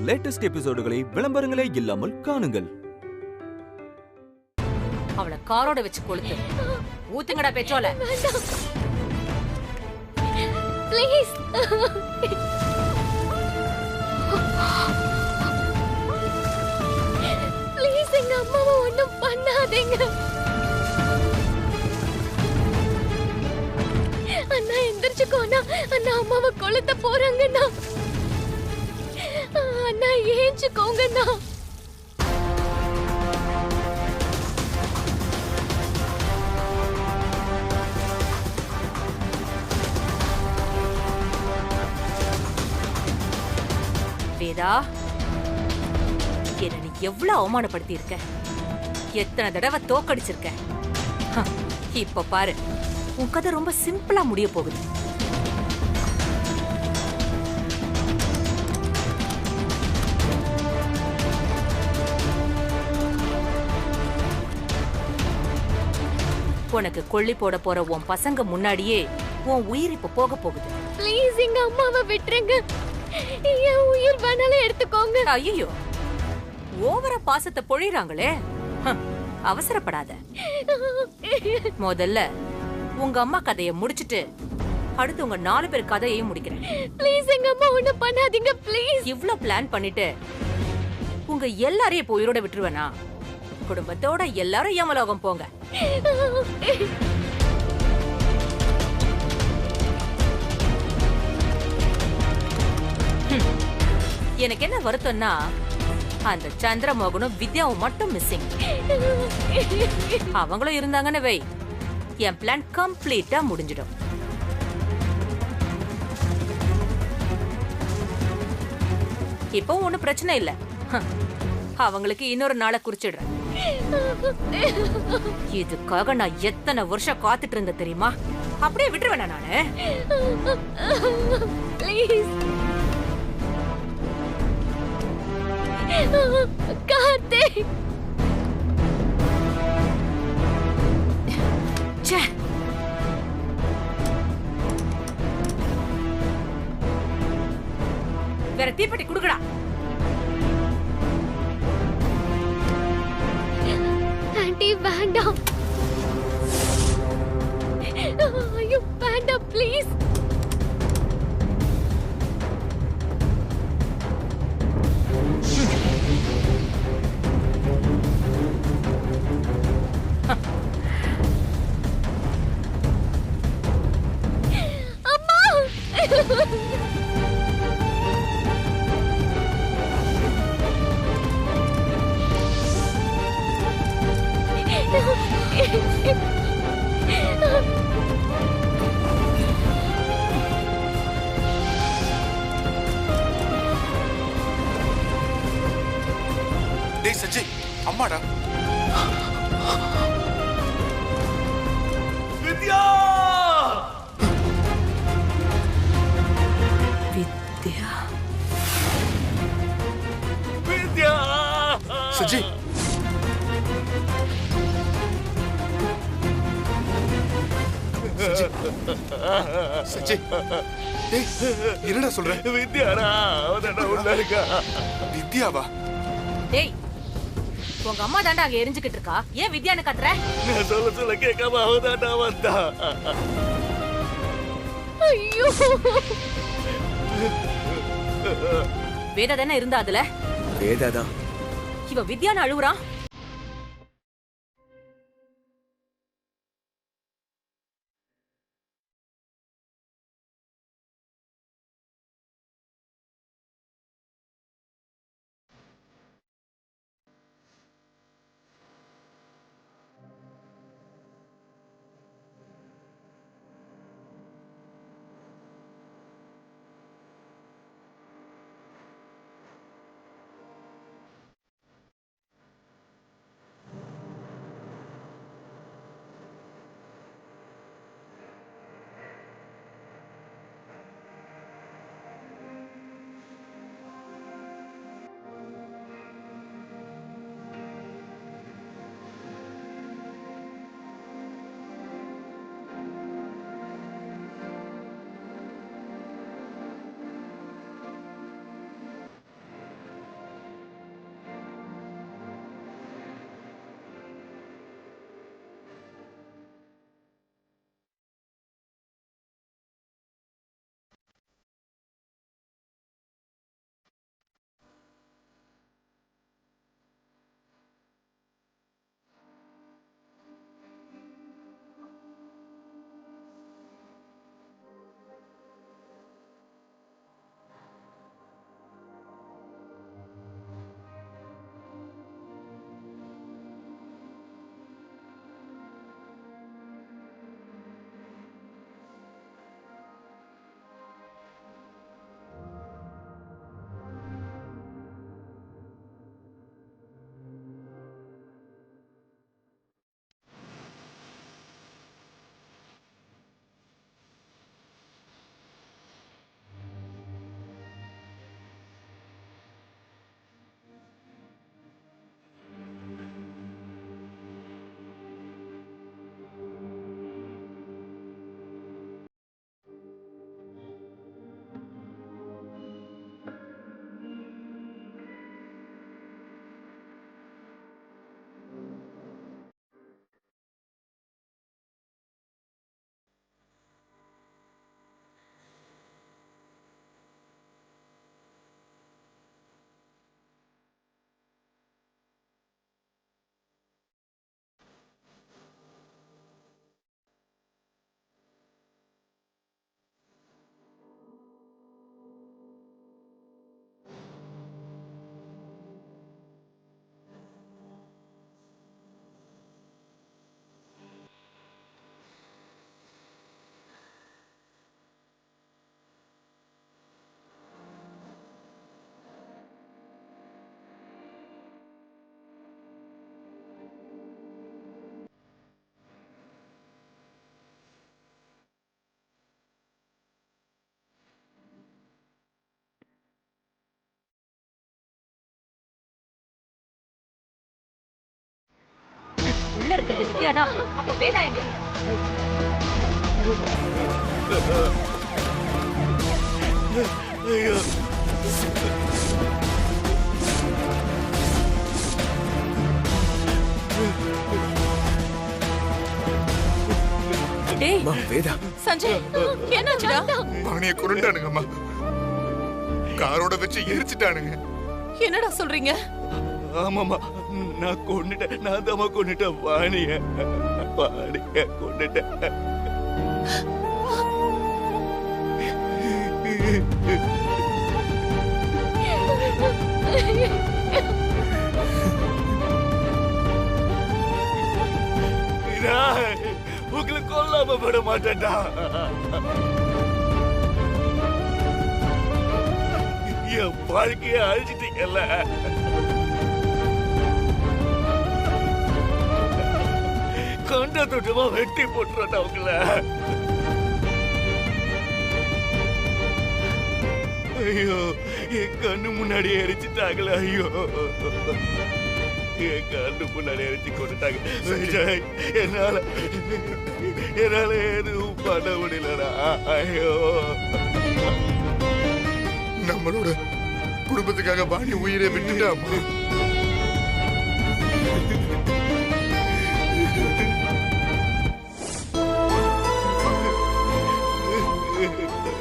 Latest எபிசோடுகளை விளம்பரங்களே இல்லாமல் காணுங்கள். அவளை காரோட வச்சு கொளுத்து. ஊத்துங்கடா பெட்ரோல. ப்ளீஸ். ப்ளீஸ் எங்க அம்மாவை ஒண்ணும் பண்ணாதீங்க. அண்ணா எந்திரிச்சுக்கோண்ணா. அண்ணா அம்மாவை கொளுத்த போறாங்கண்ணா. அண்ணா ஏஞ்சுக்கோங்கண்ணா. வேதா, என்ன நீ எவ்வளவு அவமானப்படுத்தி இருக்க, எத்தனை தடவை தோக்கடிச்சிருக்க. இப்ப பாரு, உன் கதை ரொம்ப சிம்பிளா முடிய போகுது. உனக்கு கொள்ளி போட போற உன் பசங்க முன்னாடியே உன் உயிர் இப்ப போக போகுது. ப்ளீஸ் எங்க அம்மாவை விட்டுருங்க. என் உயிர் வேணாலும் எடுத்துக்கோங்க. ஐயோ, ஓவரா பாசத்தை பொழிறாங்களே. அவசரப்படாத. முதல்ல உங்க அம்மா கதையை முடிச்சிட்டு அடுத்து உங்க 4 பேர் கதையையும் முடிக்கிறேன். ப்ளீஸ் எங்க அம்மா ஒண்ணு பண்ணாதீங்க ப்ளீஸ். இவ்ளோ பிளான் பண்ணிட்டு உங்க எல்லாரையும் இப்போ உயிரோட விட்டுருவேனா? குடும்பத்தோட எல்லாரும் யமலோகம் போங்க. எனக்கு என்ன வருத்தம்னா, அந்த சந்திரமோகனும் வித்யாவும் மட்டும் மிஸ்ஸிங். அவங்களும் இருந்தாங்கன்னு வை, என் பிளான் கம்ப்ளீட்டா முடிஞ்சிடும். இப்போ ஒண்ணும் பிரச்சனை இல்ல. அவங்களுக்கு இன்னொரு நாளை குறிச்சிடுறேன். இதுக்காக நான் எத்தனை வருஷம் காத்துட்டு இருந்த தெரியுமா? அப்படியே விட்டுருவேனா நானு? ப்ளீஸ் கார்த்திக். ச்சே, வேற தீப்பெட்டி குடுக்கடா. ஆண்டி வேண்டாம். ஐயோ வேண்டாம் ப்ளீஸ். அம்மா. டேய் சஞ்சய், அம்மாடா. வித்யா! வித்யா, வித்யா! சஞ்சய், சஞ்சய், டேய் என்னடா சொல்ற? வித்யாடா, அவதாடா உள்ள இருக்கா. வித்யாவா? டேய், உங்க அம்மா தாண்டா அங்க எரிஞ்சுக்கிட்டு இருக்கா. ஏன் வித்யான்னு கத்துற? நான் சொல்ல கேட்காம அவதாடா வந்தா. ஐயோ, வேதா தானே இருந்தா அதுல? வேதாதான். இவ வித்யான்னு அழுவுறான். இருக்கு வித்யானா அப்ப வேதா எங்க? ஐயோ டேய் அம்மா வேதா சஞ்சய் என்னாச்சுடா? வாணிய கொண்டுட்டானுங்கம்மா. காரோட வச்சு எரிச்சிட்டானுங்க. என்னடா சொல்றீங்க? ஆமாமா நான் கொண்டுட்டேன். நான் தான் கொண்டுட்டேன். வாணிய கொண்டுட்டேன். உங்களை கொல்லாம விட மாட்டேன்டா. என் வாழ்க்கைய அழிச்சிட்டீங்கல்ல. கண்ட தொட்டுமா வெட்டி போட்டுறா உங்கள. ஐயோ என் கண்ணு முன்னாடி எரிச்சிட்டாங்களே. ஐயோ என் கண்ணு முன்னாடி எரிச்சு கொண்டுட்டாங்க. விஜய் என்னால எதுவும் பண்ண முடியலடா. ஐயோ நம்மளோட குடும்பத்துக்காக வாணி உயிரை விட்டுட்டாமா.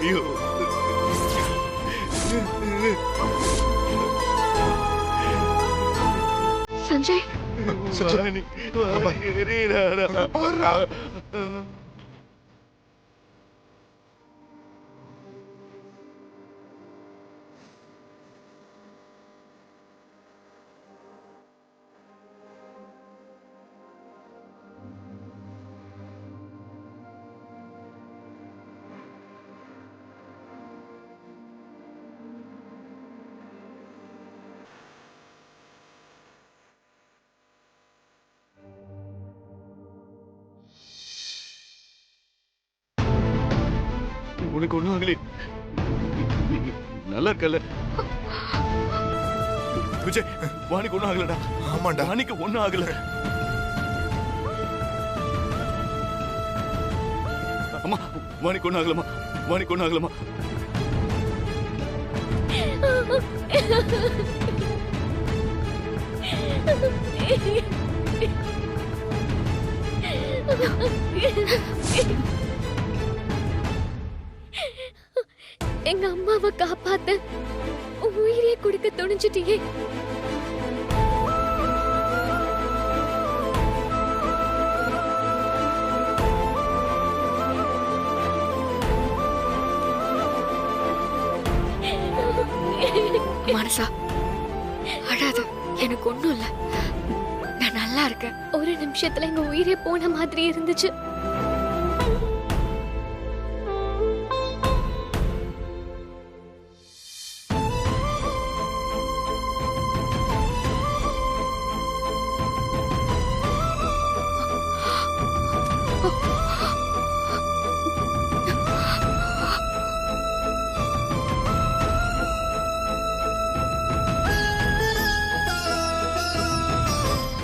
ஐயோ சஞ்சய் வாணி எரியறாடா. உனக்கு ஒண்ணும் ஆகல. நல்லா இருக்கல விஜய். வாணிக்கு ஒண்ணும் ஆகலடா. ஆமாண்டா. வாணிக்கு ஒண்ணும் ஆகல. அம்மா வாணிக்கு ஒண்ணும் ஆகலம்மா. வாணிக்கு ஒண்ணும் ஆகலம்மா. எங்க அம்மாவை காப்பாத்த உயிரே கொடுக்க துணிஞ்சிட்டியே. மனசா அழாத, எனக்கு ஒண்ணும் இல்ல, நான் நல்லா இருக்கேன். ஒரு நிமிஷத்துல எங்க உயிரே போன மாதிரி இருந்துச்சு.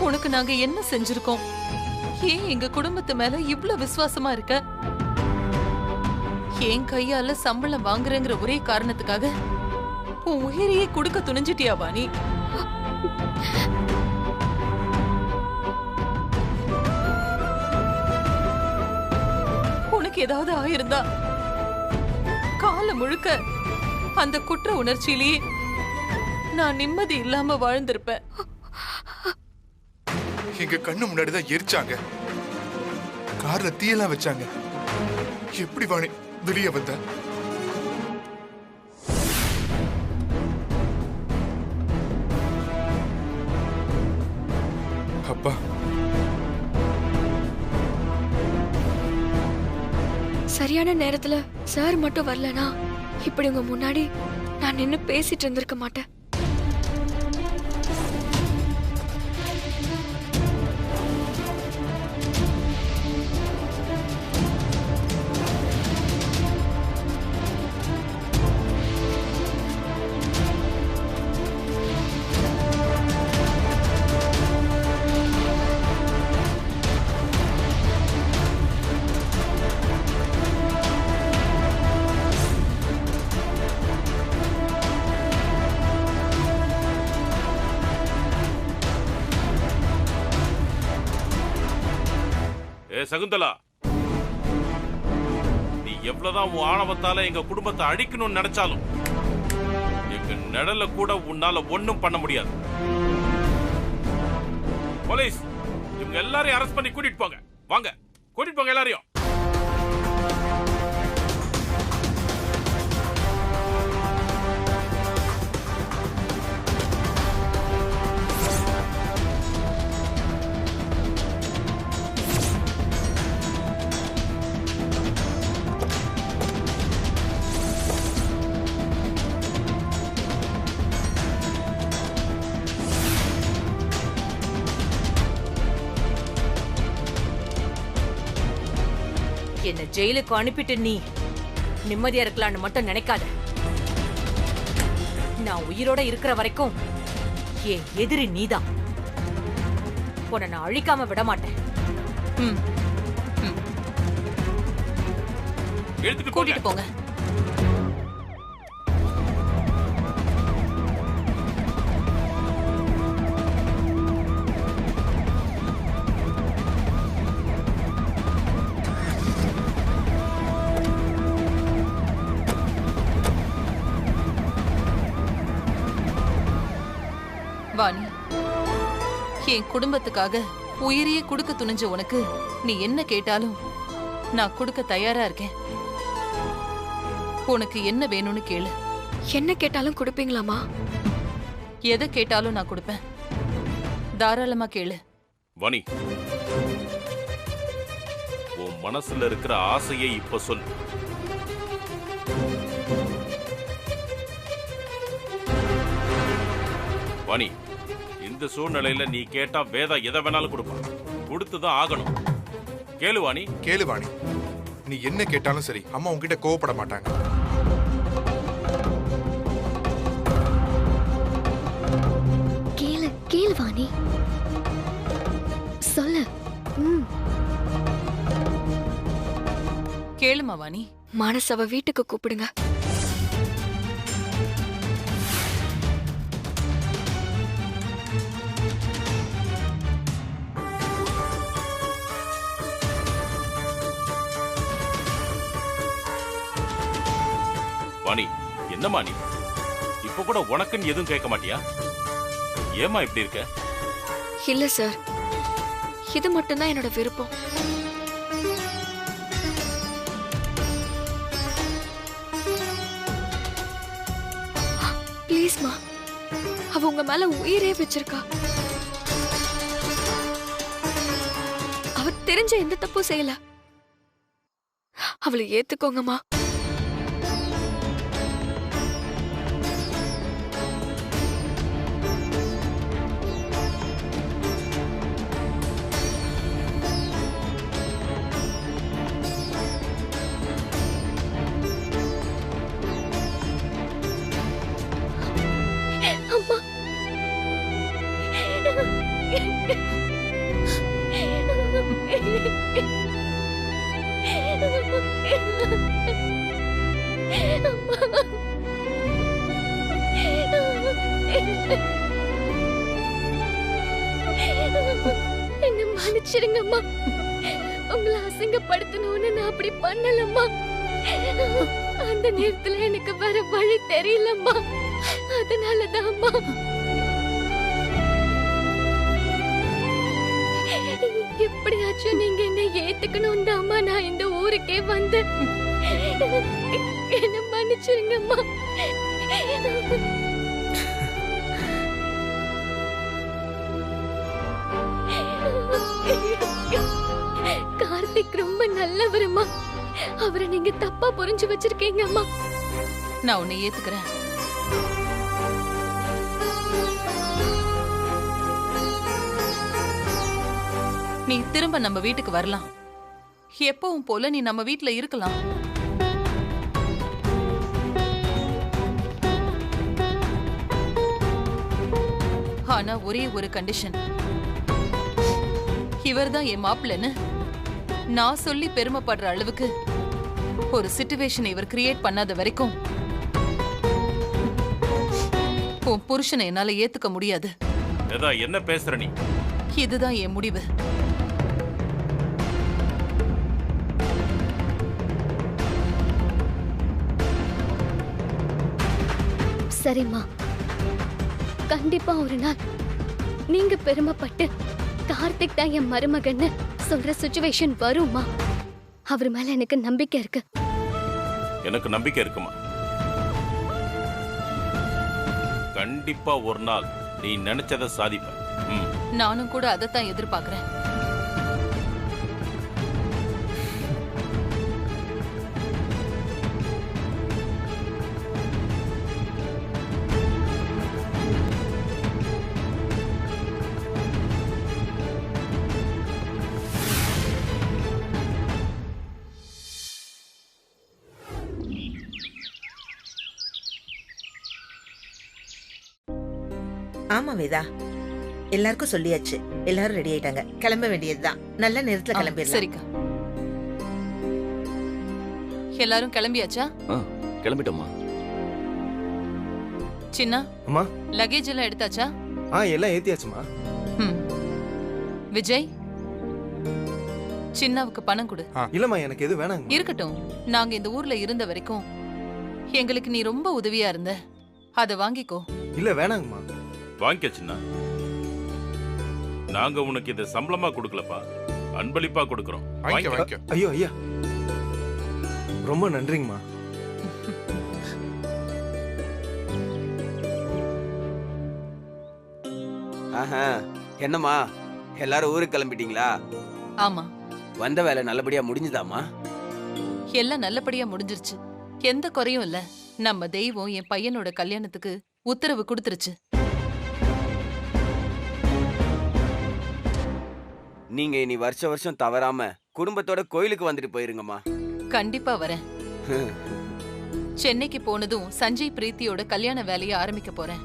உனக்கு நாங்க என்ன செஞ்சிருக்கோம்? ஏன் எங்க குடும்பத்து மேல இவ்ளோ விசுவாசமா இருக்க? என் கையால சம்பளம் வாங்குறேங்கிற ஒரே காரணத்துக்காக உன் உயிரையே கொடுக்க துணிஞ்சிட்டியா வாணி? உனக்கு ஏதாவது ஆயிருந்தா காலம் முழுக்க அந்த குற்ற உணர்ச்சியிலேயே நான் நிம்மதி இல்லாம வாழ்ந்திருப்பேன். எங்க கண்ணு முன்னாடிதான் எரிச்சாங்க. கார்ல தீயெல்லாம் வச்சாங்க. எப்படி வாணி வெளியே வந்த? அப்பா சரியான நேரத்துல சார் மட்டும் வரலனா இப்படி உங்க முன்னாடி நான் நின்னு பேசிட்டு இருந்திருக்க மாட்டேன். சகுந்தலா, நீ எவ்வளவுதான் உன் ஆணவத்தால எங்க குடும்பத்தை அழிக்கணும்னு நினைச்சாலும் எங்க நிழல கூட உன்னால ஒண்ணும் பண்ண முடியாது. போலீஸ், இவங்க எல்லாரையும் அரெஸ்ட் பண்ணி கூட்டிட்டு போங்க. வாங்க, கூட்டிட்டு போங்க எல்லாரையும். என்ன ஜெயிலுக்கு அனுப்பிட்டு நீ நிம்மதியா இருக்கலாம்னு மட்டும் நினைக்காத. நான் உயிரோட இருக்கிற வரைக்கும் என் எதிரி நீதான். உன்னை நான் அழிக்காம விட மாட்டேன். கூட்டிட்டு போங்க. வாணி, என் குடும்பத்துக்காக உயிரையே கொடுக்க துணிஞ்ச உனக்கு நீ என்ன கேட்டாலும் நான் கொடுக்க தயாரா இருக்கேன். உனக்கு என்ன வேணும்னு கேளு. என்ன கேட்டாலும் கொடுப்பீங்களாமா? எதை கேட்டாலும் நான் கொடுப்பேன். தாராளமா கேளு. வாணி, உன் மனசுல இருக்கிற ஆசையை இப்ப சொல். வாணி, இந்த சூழ்நிலையில நீ கேட்டா வேதா எதை வேணாலும் கொடுப்பான். கொடுத்துதான் ஆகணும். கேளு வாணி. கேளு வாணி, நீ என்ன கேட்டாலும் சரி, அம்மா உன்கிட்ட கோவப்பட மாட்டாங்க. கேளு கேளு வாணி, சொல்லு. கேளுமா வாணி. மானசவ வீட்டுக்கு கூப்பிடுங்க. வாணி, என்னம்மா நீ இப்ப கூட உனக்குன்னு எதுவும் கேட்க மாட்டியா? ஏமா இப்படி இருக்க? இல்ல சார், இது மட்டும்தான் என்னோட விருப்பம். ப்ளீஸ்மா, அவ உங்க மேல உயிரே வச்சிருக்கா. அவ தெரிஞ்ச எந்த தப்பும் செய்யல. அவளை ஏத்துக்கோங்கம்மா. என்ன மன்னிச்சிருங்கம்மா. உங்களை அசிங்கப்படுத்தணும்னு நான் அப்படி பண்ணலம்மா. அந்த நேரத்துல எனக்கு வேற வழி தெரியலம்மா. அதனாலதான்மா. எப்படியாச்சும் நீங்க என்ன ஏத்துக்கணும் தாம்மா நான் இந்த ஊருக்கே வந்து. என்ன மன்னிச்சிருங்கம்மா. கார்த்திக் ரொம்ப நல்லவருமா. அவரை நீங்க தப்பா புரிஞ்சு வச்சிருக்கீங்க அம்மா. நான் உன்னை ஏத்துக்கிறேன். நீ திரும்ப நம்ம வீட்டுக்கு வரலாம். எப்பவும் போல நீ நம்ம வீட்டுல இருக்கலாம். ஆனா ஒரே ஒரு கண்டிஷன். இவர்தான் என் மாப்பிள்ளன்னு நான் சொல்லி பெருமைப்படுற அளவுக்கு ஒரு சிச்சுவேஷன் இவர் கிரியேட் பண்ணாத வரைக்கும் உன் புருஷனை என்னால ஏத்துக்க முடியாது. என்ன பேசுற நீ? இதுதான் என் முடிவு. சரிம்மா, கண்டிப்பா ஒரு நாள் நீங்க பெருமைப்பட்டு கார்த்திக் தான் என் மருமகன்னு சொல்ற சிச்சுவேஷன் வரும்மா. அவர் மேல எனக்கு நம்பிக்கை இருக்கு. எனக்கு நம்பிக்கை இருக்குமா? கண்டிப்பா ஒரு நாள் நீ நினைச்சதை சாதிப்ப. நானும் கூட அதைத்தான் எதிர்பார்க்கிறேன். ஆமா வேதா, எல்லாருக்கும் சொல்லியாச்சு. எல்லாரும் ரெடி ஆயிட்டாங்க. கிளம்ப வேண்டியதுதான். நல்ல நேரத்துல கிளம்பிடலாம். சரிக்கா. எல்லாரும் கிளம்பியாச்சா? கிளம்பிட்டோமா? சின்ன அம்மா, லக்கேஜ் எல்லாம் எடுத்தாச்சா? எல்லாம் ஏத்தியாச்சுமா. விஜய், சின்னாவுக்கு பணம் கொடு. இல்லம்மா, எனக்கு எது வேணாங்க. இருக்கட்டும், நாங்க இந்த ஊர்ல இருந்த வரைக்கும் எங்களுக்கு நீ ரொம்ப உதவியா இருந்த. அத வாங்கிக்கோ. இல்ல வேணாங்கம்மா. வாங்கிக்க சின்ன. நாங்க உனக்கு இதை சம்பளமா கொடுக்கலப்பா, அன்பளிப்பா கொடுக்கறோம். ஐயோ ஐயா, ரொம்ப நன்றிங்கம்மா. என்னம்மா, எல்லாரும் ஊருக்கு கிளம்பிட்டீங்களா? ஆமா. வந்த வேலை நல்லபடியா முடிஞ்சுதாமா? எல்லாம் நல்லபடியா முடிஞ்சிருச்சு. எந்த குறையும் இல்ல. நம்ம தெய்வம் என் பையனோட கல்யாணத்துக்கு உத்தரவு கொடுத்துருச்சு. நீங்க இனி வருஷம் தவறாம குடும்பத்தோட கோயிலுக்கு வந்துட்டு போயிருங்கம்மா. கண்டிப்பா வரேன். சென்னைக்கு போனதும் சஞ்சய் பிரீத்தியோட கல்யாண வேலையை ஆரம்பிக்க போறேன்.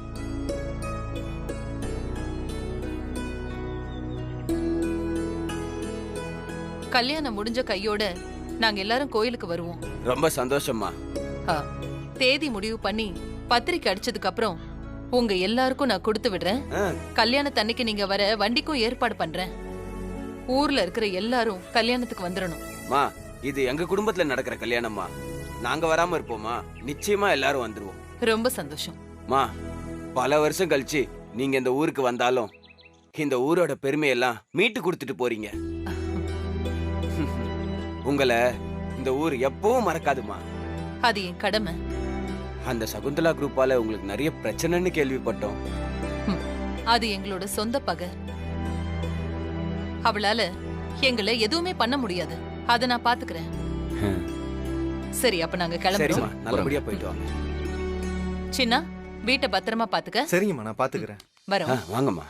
கல்யாணம் முடிஞ்ச கையோட நாங்க எல்லாரும் கோயிலுக்கு வருவோம். ரொம்ப சந்தோஷம்மா. தேதி முடிவு பண்ணி பத்திரிக்கை அடிச்சதுக்கு அப்புறம் உங்க எல்லாருக்கும் நான் கொடுத்து விடுறேன். கல்யாணத்தன்னைக்கு நீங்க வர வண்டிக்கும் ஏற்பாடு பண்றேன். ஊர்ல இருக்கிற எல்லாரும் கல்யாணத்துக்கு வந்துடணும். மா, இது எங்க குடும்பத்துல நடக்கிற கல்யாணம்மா. நாங்க வராம இருப்போமா? நிச்சயமா எல்லாரும் வந்துருவோம். ரொம்ப சந்தோஷம். மா, பல வருஷம் கழிச்சு நீங்க இந்த ஊருக்கு வந்தாலும் இந்த ஊரோட பெருமையெல்லாம் மீட்டு கொடுத்துட்டு போறீங்க. உங்களை இந்த ஊர் எப்பவும் மறக்காதுமா. அது என் கடமை. அந்த சகுந்தலா குரூப்பால உங்களுக்கு நிறைய பிரச்சனைன்னு கேள்விப்பட்டோம். அது எங்களோட சொந்த பகை. அவளால எங்களை எதுவுமே பண்ண முடியாது. அத நான் பாத்துக்கிறேன். சரி, அப்ப நாங்க கிளம்புறோம். நல்லபடியா போயிட்டு வாங்க. சின்ன, வீட்டை பத்திரமா பாத்துக்க. சரிங்கம்மா, நான் பாத்துக்கிறேன். வாங்கம்மா.